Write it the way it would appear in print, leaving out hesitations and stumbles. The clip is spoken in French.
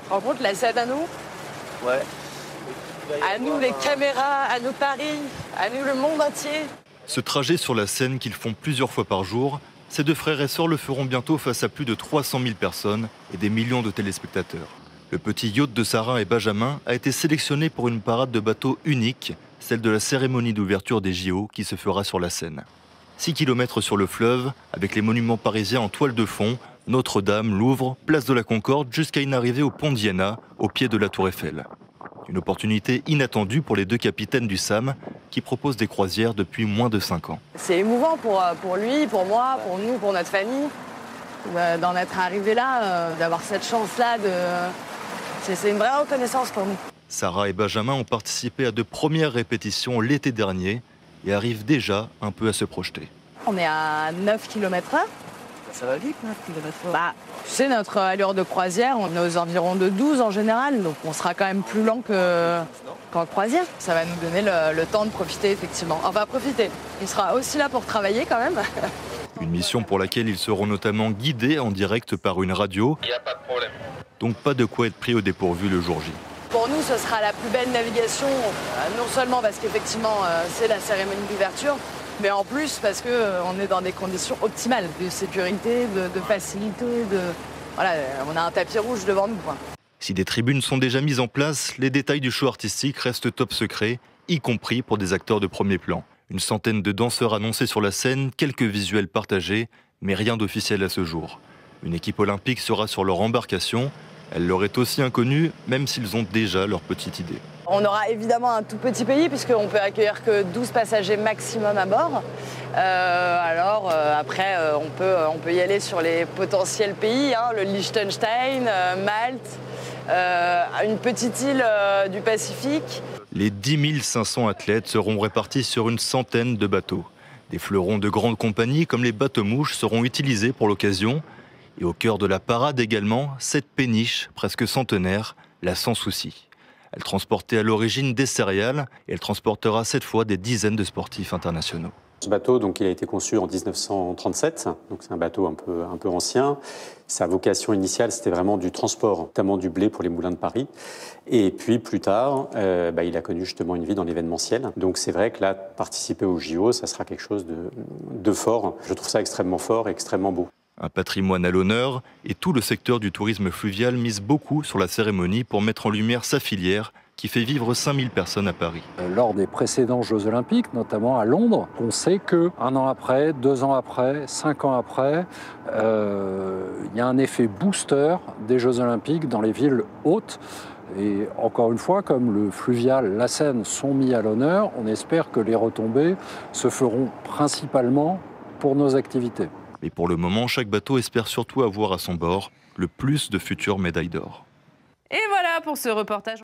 Tu te rends compte, la scène à nous? Ouais. À nous les caméras, à nous Paris, à nous le monde entier. Ce trajet sur la Seine qu'ils font plusieurs fois par jour, ces deux frères et sœurs le feront bientôt face à plus de 300 000 personnes et des millions de téléspectateurs. Le petit yacht de Sarah et Benjamin a été sélectionné pour une parade de bateaux unique, celle de la cérémonie d'ouverture des JO qui se fera sur la Seine. 6 km sur le fleuve, avec les monuments parisiens en toile de fond, Notre-Dame, Louvre, place de la Concorde, jusqu'à une arrivée au pont d'Iéna, au pied de la Tour Eiffel. Une opportunité inattendue pour les deux capitaines du SAM, qui proposent des croisières depuis moins de 5 ans. C'est émouvant pour lui, pour moi, pour nous, pour notre famille, d'en être arrivé là, d'avoir cette chance-là. C'est une vraie reconnaissance pour nous. Sarah et Benjamin ont participé à de premières répétitions l'été dernier et arrivent déjà un peu à se projeter. On est à 9 km/h. Ça va vite, 9 km/h. Bah, tu sais, notre allure de croisière, on est aux environs de 12 en général, donc on sera quand même plus lent qu'en croisière. Ça va nous donner le temps de profiter, effectivement. Enfin, profiter. Il sera aussi là pour travailler quand même. Une mission pour laquelle ils seront notamment guidés en direct par une radio. Il n'y a pas de problème. Donc pas de quoi être pris au dépourvu le jour J. Pour nous, ce sera la plus belle navigation, non seulement parce qu'effectivement, c'est la cérémonie d'ouverture, mais en plus parce qu'on est dans des conditions optimales de sécurité, de facilité. Voilà, on a un tapis rouge devant nous, quoi. Si des tribunes sont déjà mises en place, les détails du show artistique restent top secret, y compris pour des acteurs de premier plan. Une centaine de danseurs annoncés sur la scène, quelques visuels partagés, mais rien d'officiel à ce jour. Une équipe olympique sera sur leur embarcation. Elle leur est aussi inconnue, même s'ils ont déjà leur petite idée. On aura évidemment un tout petit pays, puisqu'on peut accueillir que 12 passagers maximum à bord. Après, on peut y aller sur les potentiels pays, hein, le Liechtenstein, Malte, une petite île du Pacifique. Les 10 500 athlètes seront répartis sur une centaine de bateaux. Des fleurons de grandes compagnies comme les bateaux-mouches seront utilisés pour l'occasion. Et au cœur de la parade également, cette péniche, presque centenaire, la Sans Souci. Elle transportait à l'origine des céréales et elle transportera cette fois des dizaines de sportifs internationaux. Ce bateau, donc, il a été conçu en 1937, donc c'est un bateau un peu ancien. Sa vocation initiale, c'était vraiment du transport, notamment du blé pour les moulins de Paris. Et puis plus tard, il a connu justement une vie dans l'événementiel. Donc c'est vrai que là, participer au JO, ça sera quelque chose de fort. Je trouve ça extrêmement fort et extrêmement beau. Un patrimoine à l'honneur, et tout le secteur du tourisme fluvial mise beaucoup sur la cérémonie pour mettre en lumière sa filière qui fait vivre 5000 personnes à Paris. Lors des précédents Jeux Olympiques, notamment à Londres, on sait qu'un an après, 2 ans après, 5 ans après, il y a un effet booster des Jeux Olympiques dans les villes hautes. Et encore une fois, comme le fluvial, la Seine sont mis à l'honneur, on espère que les retombées se feront principalement pour nos activités. Mais pour le moment, chaque bateau espère surtout avoir à son bord le plus de futures médailles d'or. Et voilà pour ce reportage.